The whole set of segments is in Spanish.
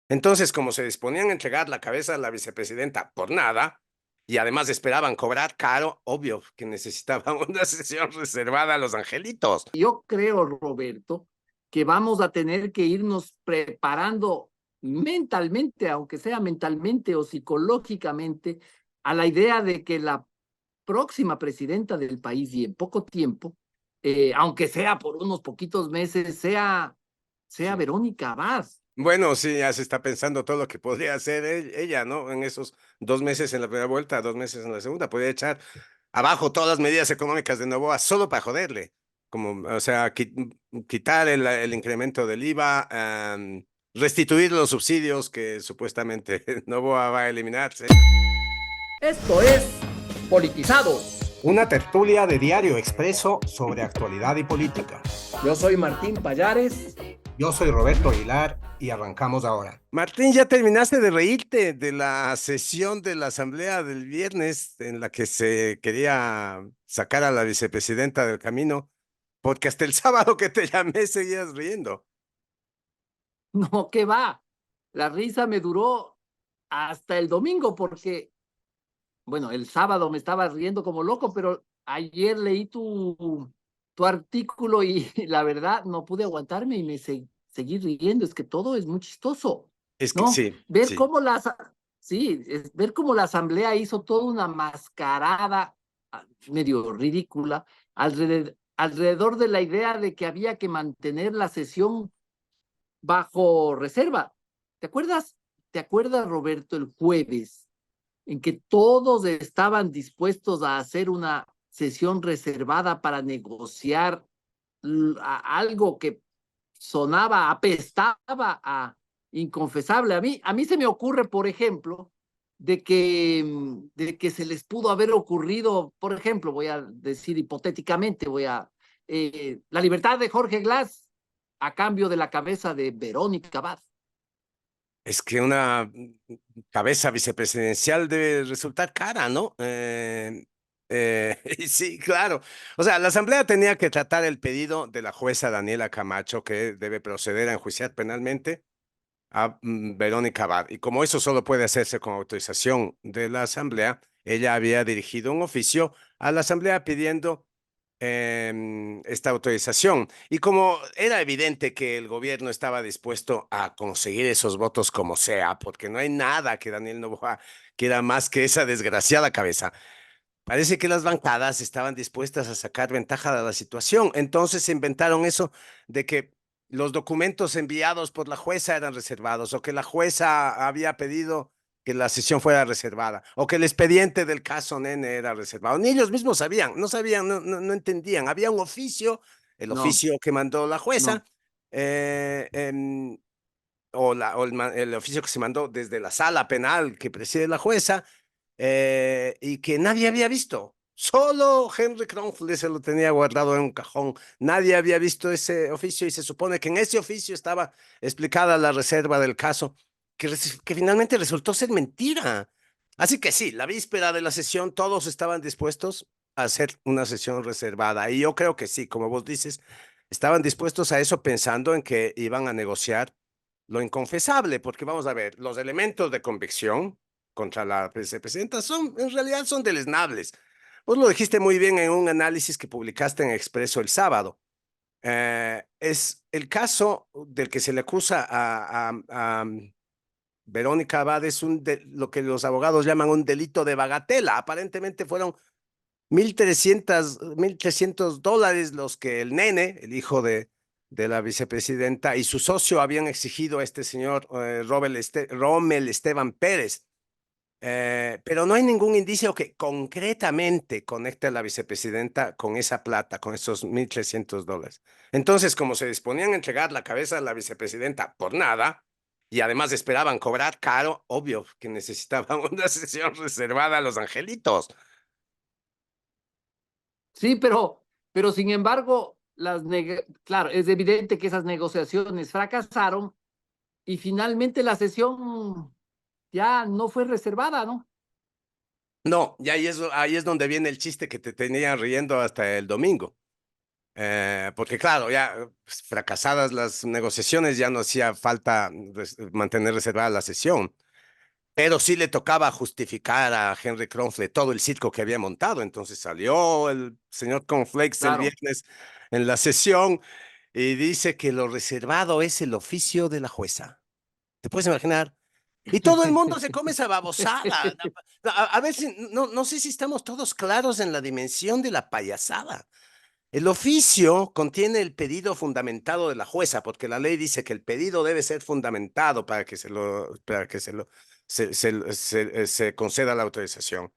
Entonces, como se disponían a entregar la cabeza a la vicepresidenta por nada, y además esperaban cobrar caro, obvio que necesitaban una sesión reservada a los angelitos. Yo creo, Roberto, que vamos a tener que irnos preparando mentalmente, aunque sea mentalmente o psicológicamente, a la idea de que la próxima presidenta del país y en poco tiempo, aunque sea por unos poquitos meses, sea Sí. Verónica Abad. Bueno, sí, ya se está pensando todo lo que podría hacer ella, ¿no? En esos 2 meses en la primera vuelta, 2 meses en la segunda, podría echar abajo todas las medidas económicas de Novoa solo para joderle. Como, o sea, quitar el incremento del IVA, restituir los subsidios que supuestamente Novoa va a eliminarse. Esto es Politizados. Una tertulia de Diario Expreso sobre actualidad y política. Yo soy Martín Payares. Yo soy Roberto Aguilar y arrancamos ahora. Martín, ¿ya terminaste de reírte de la sesión de la Asamblea del viernes en la que se quería sacar a la vicepresidenta del camino? Porque hasta el sábado que te llamé seguías riendo. No, ¿qué va? La risa me duró hasta el domingo porque, bueno, el sábado me estaba riendo como loco, pero ayer leí tu artículo y la verdad no pude aguantarme y seguí riendo. Es que todo es muy chistoso, Es que ¿no? sí, Ver sí. cómo sí, ver cómo la asamblea hizo toda una mascarada medio ridícula alrededor de la idea de que había que mantener la sesión bajo reserva. ¿Te acuerdas? ¿Te acuerdas, Roberto, el jueves en que todos estaban dispuestos a hacer una sesión reservada para negociar algo que sonaba, apestaba a inconfesable? A mí se me ocurre, por ejemplo, de que se les pudo haber ocurrido, por ejemplo, voy a decir hipotéticamente, la libertad de Jorge Glass a cambio de la cabeza de Verónica Abad. Es que una cabeza vicepresidencial debe resultar cara, ¿no? Y sí, claro. O sea, la Asamblea tenía que tratar el pedido de la jueza Daniela Camacho, que debe proceder a enjuiciar penalmente a Verónica Abad. Y como eso solo puede hacerse con autorización de la Asamblea, ella había dirigido un oficio a la Asamblea pidiendo esta autorización. Y como era evidente que el gobierno estaba dispuesto a conseguir esos votos como sea, porque no hay nada que Daniel Noboa quiera más que esa desgraciada cabeza, parece que las bancadas estaban dispuestas a sacar ventaja de la situación. Entonces se inventaron eso de que los documentos enviados por la jueza eran reservados o que la jueza había pedido que la sesión fuera reservada o que el expediente del caso Nene era reservado. Ni ellos mismos sabían, no sabían, no entendían. Había un oficio, el No, oficio que mandó la jueza, no. eh, em, o el oficio que se mandó desde la sala penal que preside la jueza, y que nadie había visto. Solo Henry Kronfle se lo tenía guardado en un cajón. Nadie había visto ese oficio y se supone que en ese oficio estaba explicada la reserva del caso, que finalmente resultó ser mentira. Así que sí, la víspera de la sesión todos estaban dispuestos a hacer una sesión reservada. Y yo creo que sí, como vos dices, estaban dispuestos a eso pensando en que iban a negociar lo inconfesable, porque vamos a ver, los elementos de convicción contra la vicepresidenta en realidad son deleznables. Vos lo dijiste muy bien en un análisis que publicaste en Expreso el sábado. Es el caso del que se le acusa a Verónica Abad es lo que los abogados llaman un delito de bagatela. Aparentemente fueron 1.300 dólares los que el nene, el hijo de la vicepresidenta, y su socio habían exigido a este señor Rommel Esteban Pérez. Pero no hay ningún indicio que concretamente conecte a la vicepresidenta con esa plata, con esos 1.300 dólares. Entonces, como se disponían a entregar la cabeza a la vicepresidenta por nada, y además esperaban cobrar caro, obvio que necesitaban una sesión reservada a los angelitos. Sí, pero sin embargo, claro, es evidente que esas negociaciones fracasaron y finalmente la sesión ya no fue reservada, ¿no? No, y ahí es donde viene el chiste que te tenía riendo hasta el domingo. Porque claro, ya fracasadas las negociaciones, ya no hacía falta mantener reservada la sesión. Pero sí le tocaba justificar a Henry Cornflakes todo el circo que había montado. Entonces salió el señor Cornflakes el Claro. viernes en la sesión y dice que lo reservado es el oficio de la jueza. ¿Te puedes imaginar? Y todo el mundo se come esa babosada. A ver si, no sé si estamos todos claros en la dimensión de la payasada. El oficio contiene el pedido fundamentado de la jueza, porque la ley dice que el pedido debe ser fundamentado para que se conceda la autorización.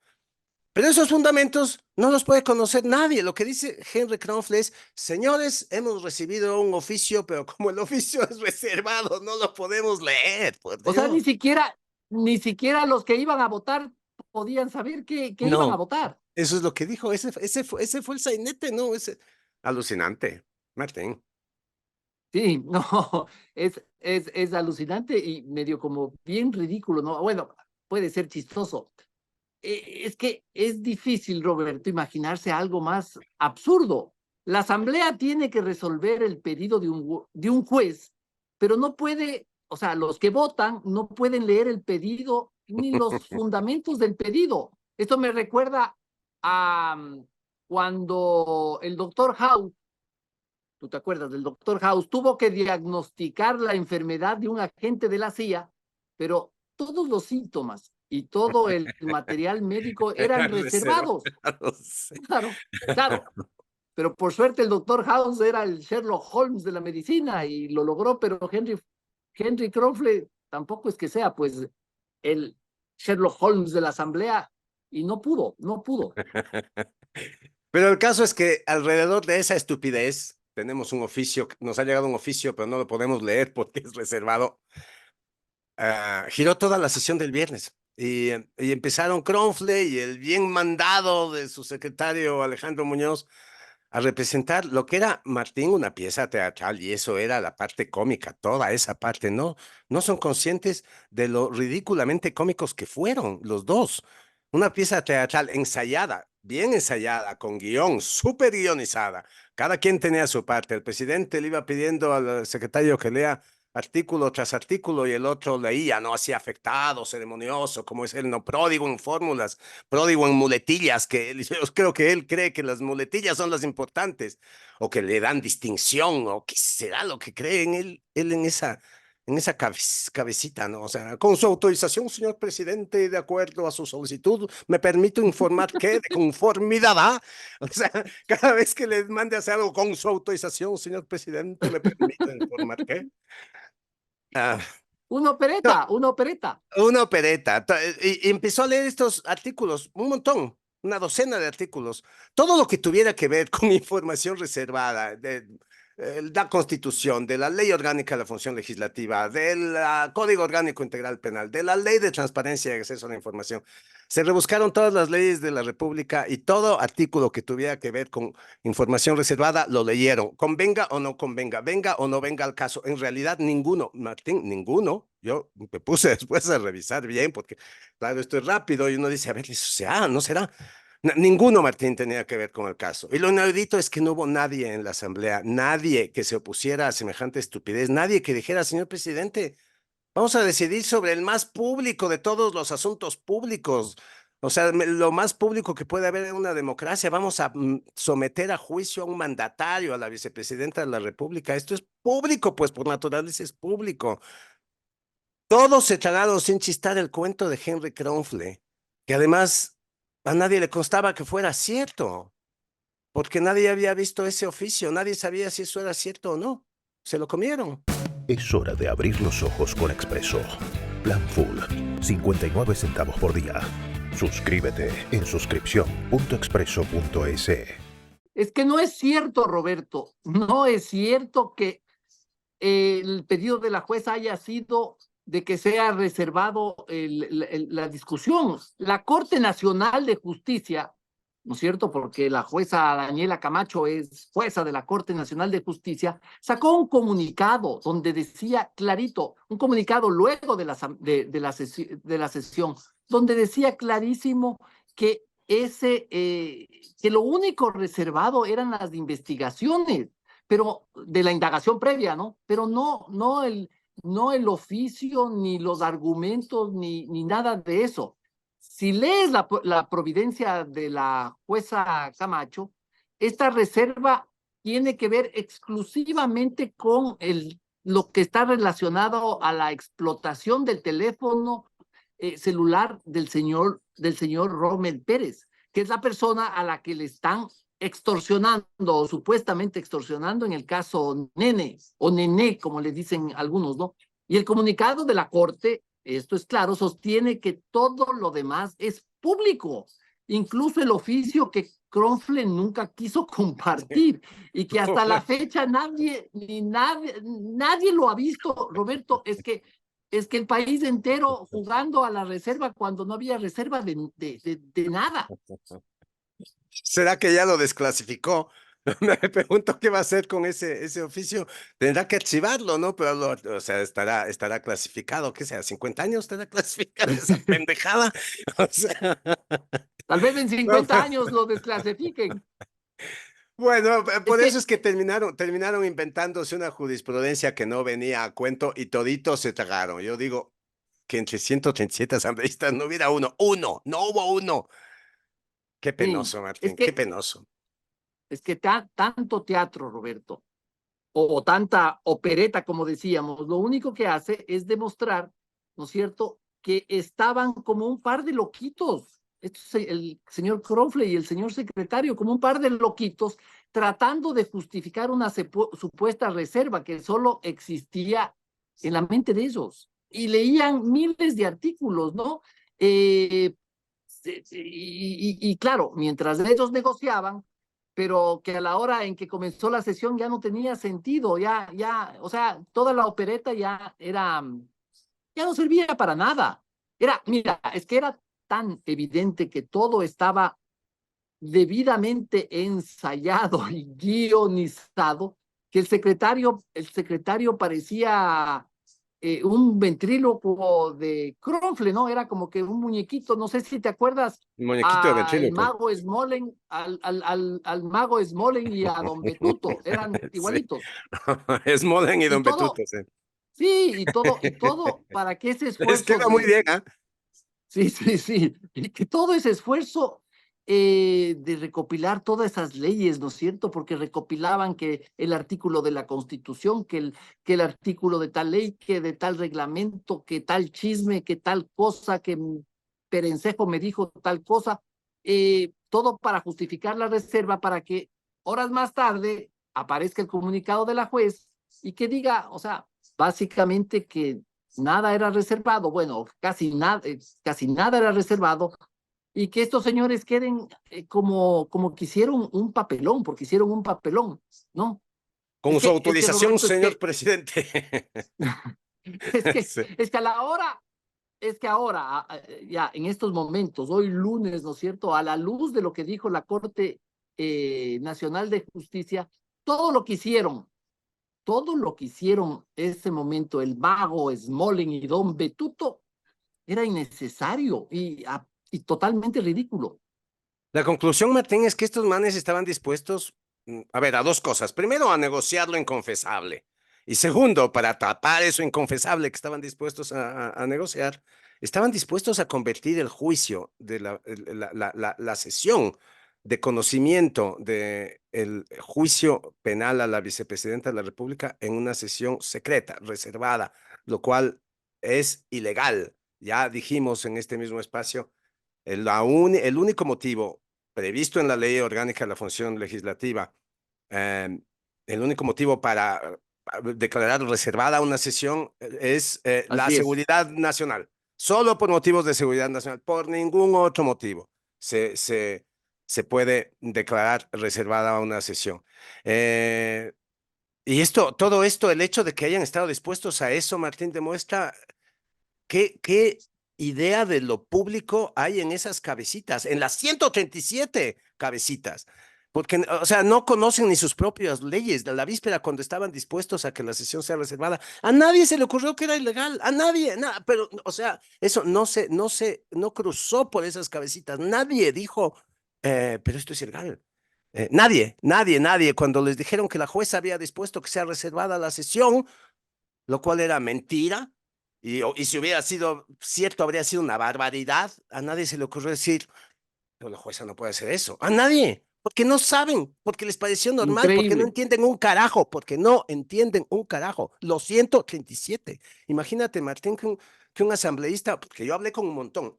Pero esos fundamentos no los puede conocer nadie. Lo que dice Henry Cornflakes es, señores, hemos recibido un oficio, pero como el oficio es reservado, no lo podemos leer, por O sea, Dios. ni siquiera los que iban a votar podían saber qué iban a No, votar. eso es lo que dijo. Ese fue el sainete, ¿no? Alucinante, Martín. Sí, no, es alucinante y medio como bien ridículo, ¿no? Bueno, puede ser chistoso. Es que es difícil, Roberto, imaginarse algo más absurdo. La asamblea tiene que resolver el pedido de un juez, pero no puede, o sea, los que votan no pueden leer el pedido ni los fundamentos del pedido. Esto me recuerda a cuando el doctor House, tú te acuerdas del doctor House, tuvo que diagnosticar la enfermedad de un agente de la CIA, pero todos los síntomas y todo el material médico eran reservados. Reservados. Claro, claro. Pero por suerte el doctor House era el Sherlock Holmes de la medicina y lo logró, pero Henry Cornflakes tampoco es que sea pues el Sherlock Holmes de la asamblea y no pudo. Pero el caso es que alrededor de esa estupidez tenemos un oficio, nos ha llegado un oficio, pero no lo podemos leer porque es reservado. Giró toda la sesión del viernes y empezaron Cornflakes y el bien mandado de su secretario Alejandro Muñoz a representar lo que era Martín, una pieza teatral, y eso era la parte cómica, toda esa parte, no son conscientes de lo ridículamente cómicos que fueron los dos. Una pieza teatral ensayada, bien ensayada, con guión, súper guionizada. Cada quien tenía su parte. El presidente le iba pidiendo al secretario que lea artículo tras artículo y el otro leía, no así afectado, ceremonioso, como es él, no pródigo en fórmulas, pródigo en muletillas, yo creo que él cree que las muletillas son las importantes, o que le dan distinción, o qué será lo que cree en él en esa cabecita, ¿no? O sea, con su autorización, señor presidente, de acuerdo a su solicitud, me permito informar que de conformidad a, o sea, cada vez que les mande a hacer algo con su autorización, señor presidente, me permito informar que. Ah, no, Una opereta. una opereta. Y empezó a leer estos artículos, un montón, una docena de artículos. Todo lo que tuviera que ver con información reservada de la Constitución, de la Ley Orgánica de la Función Legislativa, del Código Orgánico Integral Penal, de la Ley de Transparencia y Acceso a la Información. Se rebuscaron todas las leyes de la República y todo artículo que tuviera que ver con información reservada lo leyeron. Convenga o no convenga, venga o no venga al caso. En realidad, ninguno, Martín, ninguno. Yo me puse después a revisar bien porque, claro, esto es rápido y uno dice, a ver, ¿eso será? ¿No será? Ninguno, Martín, tenía que ver con el caso. Y lo inaudito es que no hubo nadie en la asamblea, nadie que se opusiera a semejante estupidez, nadie que dijera, señor presidente, vamos a decidir sobre el más público de todos los asuntos públicos. O sea, lo más público que puede haber en una democracia. Vamos a someter a juicio a un mandatario, a la vicepresidenta de la República. Esto es público, pues por naturaleza es público. Todos se tragaron sin chistar el cuento de Henry Cornflakes, que además a nadie le constaba que fuera cierto, porque nadie había visto ese oficio, nadie sabía si eso era cierto o no. Se lo comieron. Es hora de abrir los ojos con Expreso. Plan Full, 59 centavos por día. Suscríbete en suscripción.expreso.es. Es que no es cierto, Roberto, no es cierto que el pedido de la jueza haya sido de que sea reservado la discusión. La Corte Nacional de Justicia, ¿no es cierto? Porque la jueza Daniela Camacho es jueza de la Corte Nacional de Justicia, sacó un comunicado donde decía clarito, un comunicado luego de la sesión, donde decía clarísimo que que lo único reservado eran las investigaciones, pero de la indagación previa, ¿no? Pero no el oficio, ni los argumentos, ni nada de eso. Si lees la providencia de la jueza Camacho, esta reserva tiene que ver exclusivamente con lo que está relacionado a la explotación del teléfono celular del señor Rommel Pérez, que es la persona a la que le están extorsionando o supuestamente extorsionando en el caso Nene o Nené, como le dicen algunos, ¿no? Y el comunicado de la Corte, esto es claro, sostiene que todo lo demás es público, incluso el oficio que Kronfle nunca quiso compartir y que hasta la fecha nadie lo ha visto. Roberto, es que el país entero jugando a la reserva cuando no había reserva de nada. ¿Será que ya lo desclasificó? Me pregunto qué va a hacer con ese oficio. Tendrá que archivarlo, ¿no? Pero, o sea, estará clasificado, ¿qué sea? ¿50 años estará clasificada esa pendejada? O sea, Tal vez en 50 años lo desclasifiquen. bueno, Es por eso que es que terminaron inventándose una jurisprudencia que no venía a cuento y toditos se tragaron. Yo digo que entre 137 asambleístas no hubiera uno, no hubo uno. Qué sí, penoso, Martín, qué penoso. es que tanto teatro, Roberto, o tanta opereta, como decíamos, lo único que hace es demostrar, ¿no es cierto?, que estaban como un par de loquitos, el señor Crowley y el señor secretario, como un par de loquitos, tratando de justificar una supuesta reserva que solo existía en la mente de ellos. Y leían miles de artículos, ¿no? Y claro, mientras ellos negociaban, pero que a la hora en que comenzó la sesión ya no tenía sentido, o sea, toda la opereta ya no servía para nada. Mira, es que era tan evidente que todo estaba debidamente ensayado y guionizado que el secretario parecía un ventrílocuo de Kronfle, ¿no? Era como que un muñequito, no sé si te acuerdas, Un muñequito de al ventríloco. mago Smolen, al mago Smolen y a Don Betuto, eran Sí. igualitos. Es Molen y Y Don todo, Betuto, sí. sí, y todo para que ese Les esfuerzo queda muy bien, ¿ah? sí, y que todo ese esfuerzo de recopilar todas esas leyes, ¿no es cierto? Porque recopilaban que el artículo de la Constitución, que el artículo de tal ley, que de tal reglamento, que tal chisme, que tal cosa, que Perencejo me dijo tal cosa, todo para justificar la reserva, para que horas más tarde aparezca el comunicado de la juez y que diga, o sea, básicamente que nada era reservado, bueno, casi nada era reservado, y que estos señores queden como que hicieron un papelón, porque hicieron un papelón, ¿no? Con su Es que autorización, Roberto, señor presidente. Sí. es que a la hora, es que ahora, ya en estos momentos, hoy lunes, ¿no es cierto? A la luz de lo que dijo la Corte Nacional de Justicia, todo lo que hicieron ese momento, el mago Smolen y Don Betuto, era innecesario y totalmente ridículo. La conclusión, Martín, es que estos manes estaban dispuestos, a ver, a dos cosas. Primero, a negociar lo inconfesable. Y segundo, para tapar eso inconfesable que estaban dispuestos a negociar, estaban dispuestos a convertir el juicio de la sesión de conocimiento del juicio penal a la vicepresidenta de la República en una sesión secreta, reservada, lo cual es ilegal. Ya dijimos en este mismo espacio el único motivo previsto en la Ley Orgánica de la Función Legislativa, el único motivo para declarar reservada una sesión es la Así es. seguridad nacional. Solo por motivos de seguridad nacional, por ningún otro motivo se puede declarar reservada una sesión. Y todo esto, el hecho de que hayan estado dispuestos a eso, Martín, demuestra ¿qué idea de lo público hay en esas cabecitas, en las 137 cabecitas? porque, o sea, no conocen ni sus propias leyes. De la víspera, cuando estaban dispuestos a que la sesión sea reservada, a nadie se le ocurrió que era ilegal, a nadie, nada, pero, o sea, eso no cruzó por esas cabecitas. Nadie dijo, pero esto es ilegal. Nadie. Cuando les dijeron que la jueza había dispuesto que sea reservada la sesión, lo cual era mentira, y si hubiera sido cierto, habría sido una barbaridad, a nadie se le ocurrió decir, pero la jueza no puede hacer eso. A nadie. Porque no saben, porque les pareció normal, porque no Increíble. entienden un carajo, porque no entienden un carajo. Los 137. Imagínate, Martín, que un asambleísta, porque yo hablé con un montón,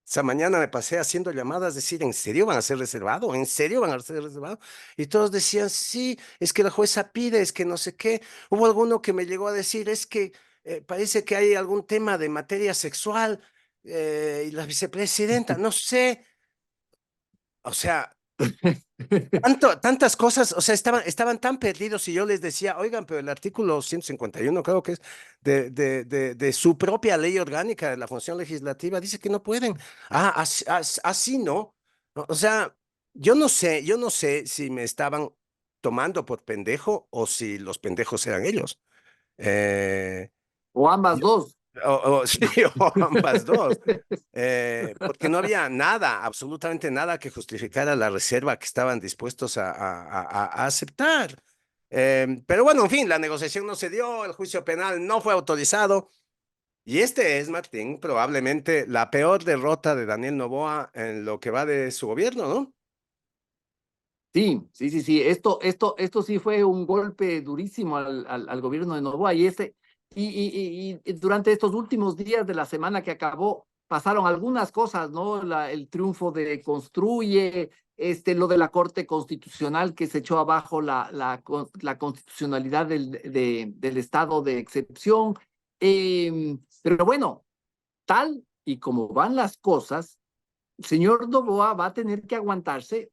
esa mañana me pasé haciendo llamadas, decir, ¿en serio van a ser reservados? ¿En serio van a ser reservados? Y todos decían, sí, es que la jueza pide, es que no sé qué. Hubo alguno que me llegó a decir, es que parece que hay algún tema de materia sexual y la vicepresidenta, no sé. O sea, tantas cosas, o sea, estaban tan perdidos y yo les decía, oigan, pero el artículo 151 creo que es de su propia ley orgánica de la función legislativa, dice que no pueden. Así no. O sea, yo no sé si me estaban tomando por pendejo o si los pendejos eran ellos. Eh, O ambas dos. sí, o ambas dos. Porque no había nada, absolutamente nada que justificara la reserva que estaban dispuestos a aceptar. Pero bueno, en fin, la negociación no se dio, el juicio penal no fue autorizado. Y este es, Martín, probablemente la peor derrota de Daniel Noboa en lo que va de su gobierno, ¿no? Sí. Esto sí fue un golpe durísimo al gobierno de Noboa y durante estos últimos días de la semana que acabó pasaron algunas cosas, ¿no? El triunfo de Construye, lo de la Corte Constitucional que se echó abajo la constitucionalidad del estado de excepción. Pero bueno, tal y como van las cosas, el señor Noboa va a tener que aguantarse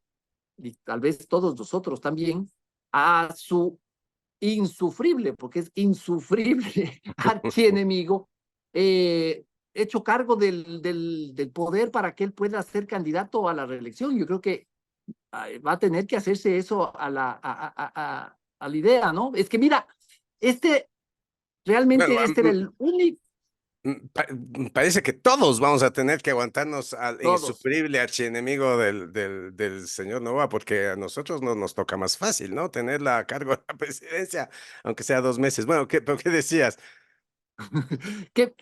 y tal vez todos nosotros también, a su insufrible, porque es insufrible, archienemigo, hecho cargo del poder para que él pueda ser candidato a la reelección. Yo creo que va a tener que hacerse eso a la idea, ¿no? Es que mira, Bueno, realmente este era el único, parece que todos vamos a tener que aguantarnos al todos. insufrible archienemigo del señor Novoa, porque a nosotros no nos toca más fácil, ¿no? Tenerla a cargo de la presidencia, aunque sea 2 meses. Bueno, ¿pero qué decías? Que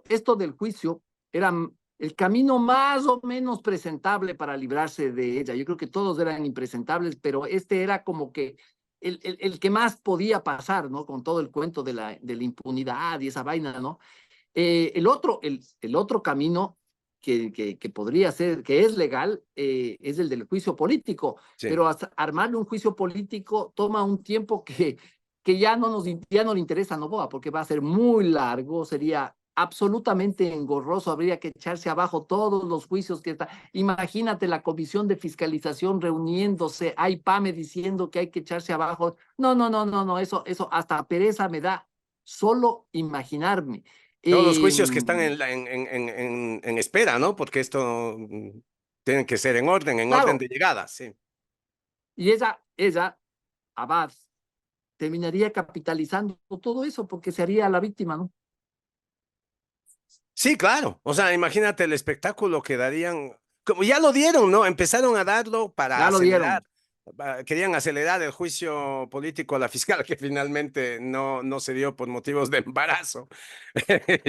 esto del juicio era el camino más o menos presentable para librarse de ella. Yo creo que todos eran impresentables, pero este era como que el que más podía pasar, ¿no? Con todo el cuento de la impunidad y esa vaina, ¿no? El otro camino que podría ser, que es legal, es el del juicio político, Sí. pero armarle un juicio político toma un tiempo que ya no le interesa a Noboa, porque va a ser muy largo, sería absolutamente engorroso, habría que echarse abajo todos los juicios que está. Imagínate la comisión de fiscalización reuniéndose, hay PAME diciendo que hay que echarse abajo. No, eso hasta pereza me da solo imaginarme. Todos los Eh, juicios que están en espera, ¿no? Porque esto tienen que ser en orden claro, de llegada, sí. y ella, Abad, terminaría capitalizando todo eso porque se haría la víctima, ¿no? Sí, claro. O sea, imagínate el espectáculo que darían, como ya lo dieron, ¿no? Empezaron a darlo para Ya lo acelerar. dieron. Querían acelerar el juicio político a la fiscal, que finalmente no se dio por motivos de embarazo.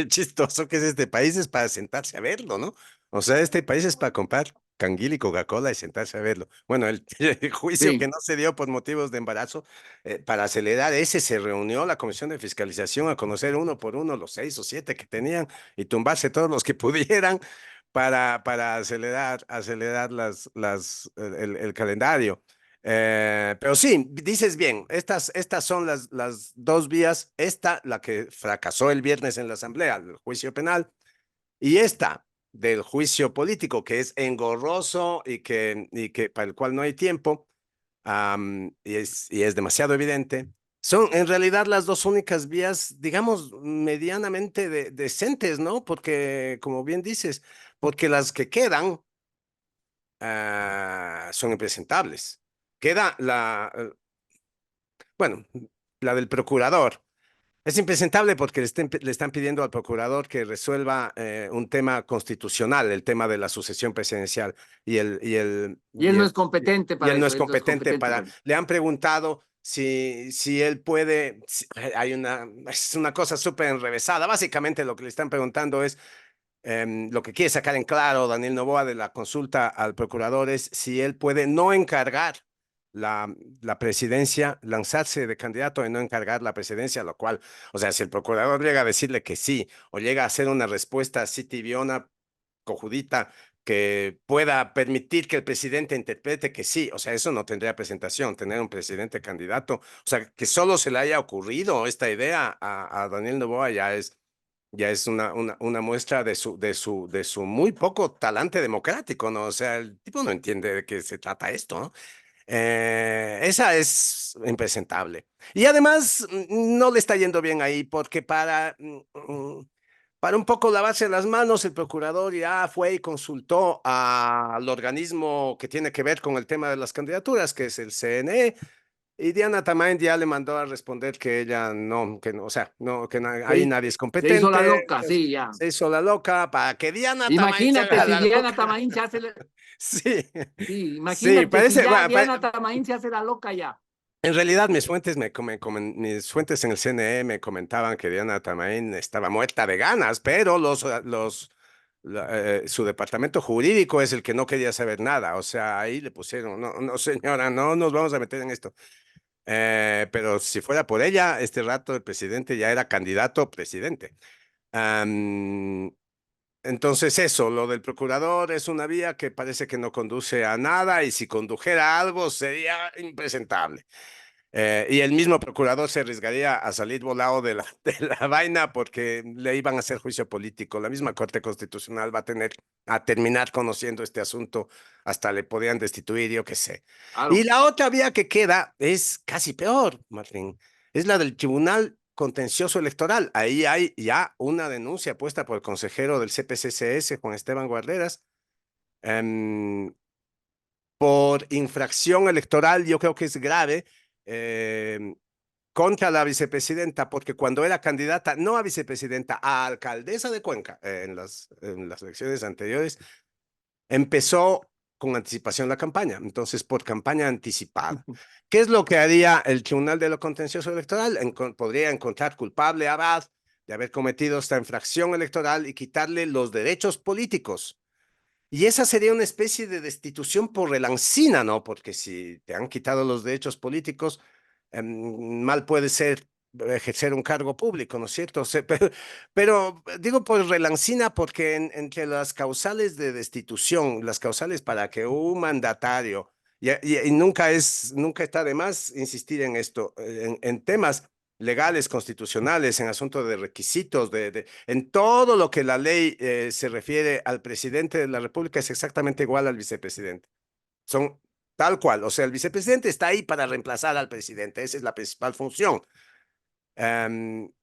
Chistoso que es este país, es para sentarse a verlo, ¿no? O sea, este país es para comprar canguil y Coca-Cola y sentarse a verlo. Bueno, el juicio que Sí, no se dio por motivos de embarazo, para acelerar ese se reunió la Comisión de Fiscalización a conocer uno por uno los 6 o 7 que tenían y tumbarse todos los que pudieran para acelerar el calendario. Pero sí, dices bien, estas son las dos vías. Esta, la que fracasó el viernes en la Asamblea, el juicio penal, y esta del juicio político, que es engorroso y que para el cual no hay tiempo, y es demasiado evidente. Son en realidad las dos únicas vías, digamos, medianamente decentes, ¿no? Porque, como bien dices, porque las que quedan son impresentables. Queda bueno, la del procurador. Es impresentable porque le están pidiendo al procurador que resuelva un tema constitucional, el tema de la sucesión presidencial, y Y él no es competente y para él no es eso, él no es competente competente para. para eso. Le han preguntado si él puede. Es una cosa súper enrevesada. Básicamente lo que le están preguntando es lo que quiere sacar en claro Daniel Noboa de la consulta al procurador es si él puede no encargar la presidencia, lanzarse de candidato y no encargar la presidencia, lo cual, o sea, si el procurador llega a decirle que sí, o llega a hacer una respuesta así tibiona, cojudita, que pueda permitir que el presidente interprete que sí, o sea, eso no tendría presentación, tener un presidente candidato, o sea, que solo se le haya ocurrido esta idea a Daniel Noboa ya es una muestra de su muy poco talante democrático, ¿no? O sea, el tipo no entiende de qué se trata esto, ¿no? Esa es impresentable. Y además no le está yendo bien ahí porque para un poco lavarse las manos, el procurador ya fue y consultó al organismo que tiene que ver con el tema de las candidaturas, que es el CNE, y Diana Tamain ya le mandó a responder que ella no, o sea, no, que ahí nadie es Se hizo la competente, loca, sí, ya. se hizo la loca para que Diana Tamain se Imagínate haga si la Diana loca. Tamaín se hace, Sí, sí, sí, imagínate si parece, ya bueno, Diana Tamaín se hace la loca ya. en realidad mis fuentes mis fuentes en el CNE me comentaban que Diana Tamain estaba muerta de ganas, pero su departamento jurídico es el que no quería saber nada, o sea, ahí le pusieron, no, no señora, no nos vamos a meter en esto. Pero si fuera por ella, este rato el presidente ya era candidato presidente. Am, entonces eso, lo del procurador es una vía que parece que no conduce a nada y si condujera a algo sería impresentable. Y el mismo procurador se arriesgaría a salir volado de de la vaina porque le iban a hacer juicio político. La misma Corte Constitucional va a tener a terminar conociendo este asunto, hasta le podrían destituir, yo qué sé. Y Claro. la otra vía que queda es casi peor, Martín, es la del Tribunal Contencioso Electoral. Ahí hay ya una denuncia puesta por el consejero del CPCCS, Juan Esteban Guarderas, em, por infracción electoral, yo creo que es grave, eh, contra la vicepresidenta, porque cuando era candidata, no a vicepresidenta, a alcaldesa de Cuenca, en las elecciones anteriores, empezó con anticipación la campaña, entonces por campaña anticipada. ¿Qué es lo que haría el Tribunal de lo Contencioso Electoral? Podría encontrar culpable a Abad de haber cometido esta infracción electoral y quitarle los derechos políticos. Y esa sería una especie de destitución por relancina, ¿no? Porque si te han quitado los derechos políticos, mal puede ser ejercer un cargo público, ¿no es cierto? O sea, pero digo por relancina porque entre las causales de destitución, las causales para que un mandatario, y nunca está de más insistir en esto, en temas legales, constitucionales, en asuntos de requisitos, en todo lo que la ley se refiere al presidente de la República es exactamente igual al vicepresidente. Son tal cual. O sea, el vicepresidente está ahí para reemplazar al presidente. Esa es la principal función.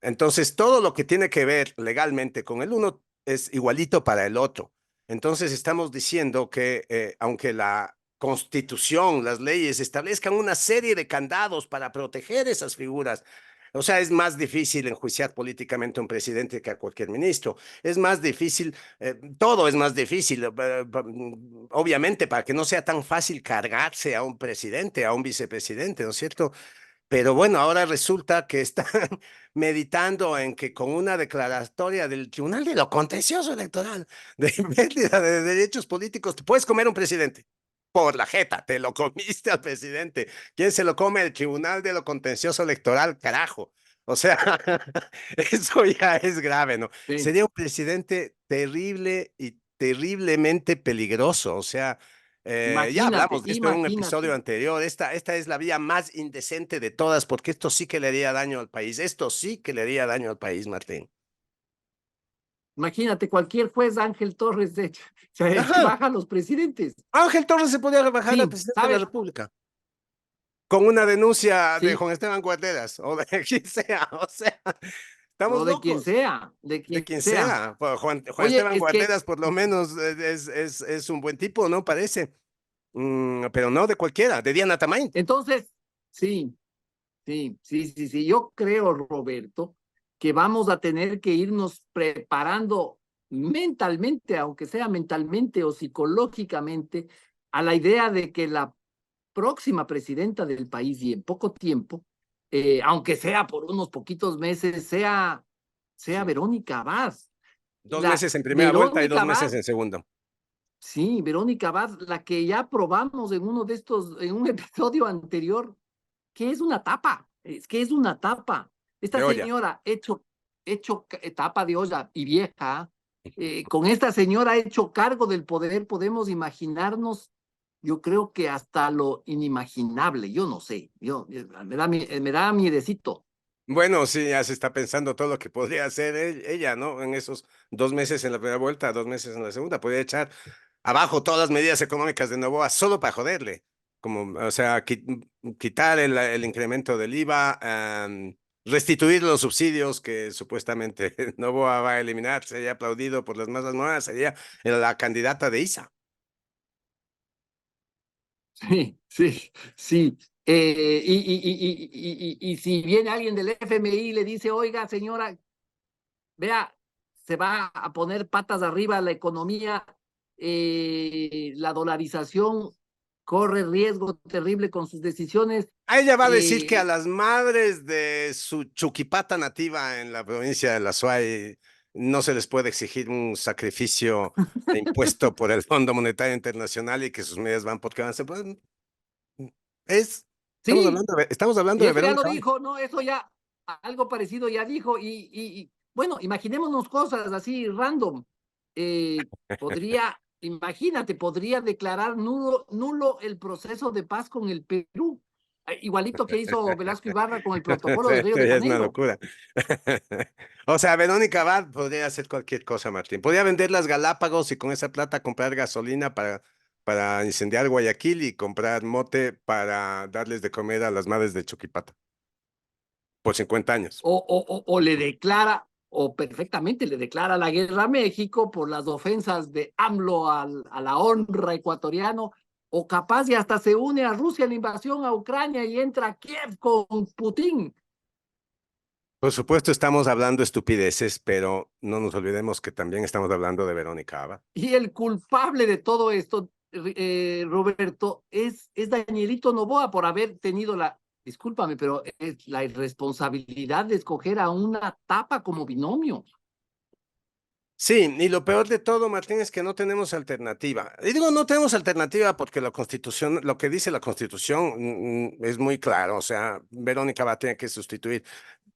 Entonces, todo lo que tiene que ver legalmente con el uno es igualito para el otro. Entonces, estamos diciendo que aunque la Constitución, las leyes establezcan una serie de candados para proteger esas figuras, o sea, es más difícil enjuiciar políticamente a un presidente que a cualquier ministro. Es más difícil, todo es más difícil. Obviamente, para que no sea tan fácil cargarse a un presidente, a un vicepresidente, ¿no es cierto? Pero bueno, ahora resulta que están meditando en que con una declaratoria del Tribunal de lo Contencioso Electoral de pérdida de derechos políticos, te puedes comer un presidente. Por la jeta, te lo comiste al presidente. ¿Quién se lo come? El Tribunal de lo Contencioso Electoral, carajo. O sea, eso ya es grave, ¿no? Sí. Sería un presidente terrible y terriblemente peligroso. O sea, ya Imagínate, hablamos de esto en un imagínate. episodio anterior. Esta es la vía más indecente de todas, porque esto sí que le haría daño al país. Esto sí que le haría daño al país, Martín. Imagínate, cualquier juez, Ángel Torres, de hecho, se Ajá. baja a los presidentes. Ángel Torres se podía rebajar al Sí, presidente de la ¿sabes? República con una denuncia de Sí, Juan Esteban Guarderas o de quien sea. O sea, estamos o de quien locos. sea, de De quien quien sea. sea. Pues Juan Oye, Esteban es que Guarderas por lo menos es un buen tipo, ¿no? Parece. pero no de cualquiera, de Diana Tamain. Entonces, sí. Yo creo, Roberto, que vamos a tener que irnos preparando mentalmente, aunque sea mentalmente o psicológicamente, a la idea de que la próxima presidenta del país y en poco tiempo, aunque sea por unos poquitos meses, sea Verónica Abad. 2 meses en primera vuelta y 2 meses en segunda. Sí, Verónica Abad, la que ya probamos en en un episodio anterior, que es una tapa, es una tapa. Esta señora hecho tapa de olla y vieja, con esta señora hecho cargo del poder, podemos imaginarnos, yo creo que hasta lo inimaginable, yo no sé, me da miedecito. Bueno, sí, ya se está pensando todo lo que podría hacer ella, ¿no? En esos 2 meses en la primera vuelta, 2 meses en la segunda, podría echar abajo todas las medidas económicas de Noboa solo para joderle. Como, o sea, quitar el incremento del IVA, restituir los subsidios que supuestamente Noboa va a eliminar, sería aplaudido por las masas nuevas, sería la candidata de ISA. Sí. Y si viene alguien del FMI y le dice, oiga, señora, vea, se va a poner patas arriba la economía, la dolarización corre riesgo terrible con sus decisiones. A ella va a decir que a las madres de su chuquipata nativa en la provincia de La Suay no se les puede exigir un sacrificio impuesto por el Fondo Monetario Internacional y que sus medidas van porque van a ser. Estamos hablando y de eso ya lo Verónica. dijo, ¿no? Eso ya, algo parecido ya dijo. Y bueno, imaginémonos cosas así random. Imagínate, podría declarar nulo el proceso de paz con el Perú. Igualito que hizo Velasco Ibarra con el protocolo de Río de Janeiro. Es una locura. O sea, Verónica Abad podría hacer cualquier cosa, Martín. Podría vender las Galápagos y con esa plata comprar gasolina para incendiar Guayaquil y comprar mote para darles de comer a las madres de Chuquipata. Por 50 años. O le declara, o perfectamente le declara la guerra a México por las ofensas de AMLO a la honra ecuatoriano, o capaz y hasta se une a Rusia en la invasión a Ucrania y entra a Kiev con Putin. Por supuesto, estamos hablando estupideces, pero no nos olvidemos que también estamos hablando de Verónica Abad. Y el culpable de todo esto, Roberto, es Danielito Noboa por haber tenido discúlpame, pero es la irresponsabilidad de escoger a una tapa como binomio. Sí, y lo peor de todo, Martín, es que no tenemos alternativa. Y digo, no tenemos alternativa porque la Constitución, lo que dice la Constitución es muy claro. O sea, Verónica va a tener que sustituir.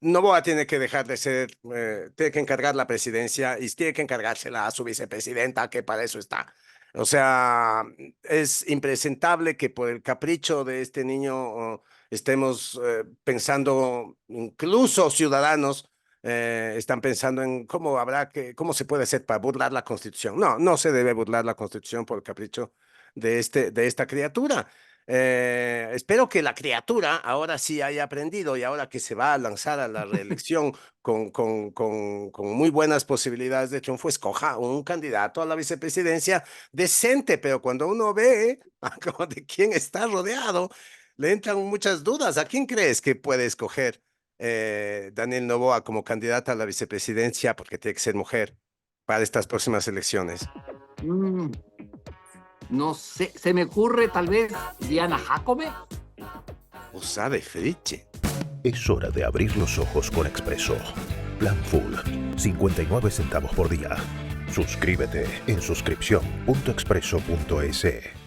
Noboa tiene que dejar de ser, tiene que encargar la presidencia y tiene que encargársela a su vicepresidenta, que para eso está. O sea, es impresentable que por el capricho de este niño estemos pensando, incluso ciudadanos, están pensando en cómo se puede hacer para burlar la Constitución. No se debe burlar la Constitución por el capricho de esta criatura. Espero que la criatura ahora sí haya aprendido y ahora que se va a lanzar a la reelección con muy buenas posibilidades de triunfo, escoja un candidato a la vicepresidencia decente, pero cuando uno ve de quién está rodeado, le entran muchas dudas. ¿A quién crees que puede escoger Daniel Noboa como candidata a la vicepresidencia, porque tiene que ser mujer, para estas próximas elecciones? No sé, se me ocurre tal vez Diana Jacome. Usa de friche. Es hora de abrir los ojos con Expreso. Plan Full, 59 centavos por día. Suscríbete en suscripción.expreso.es.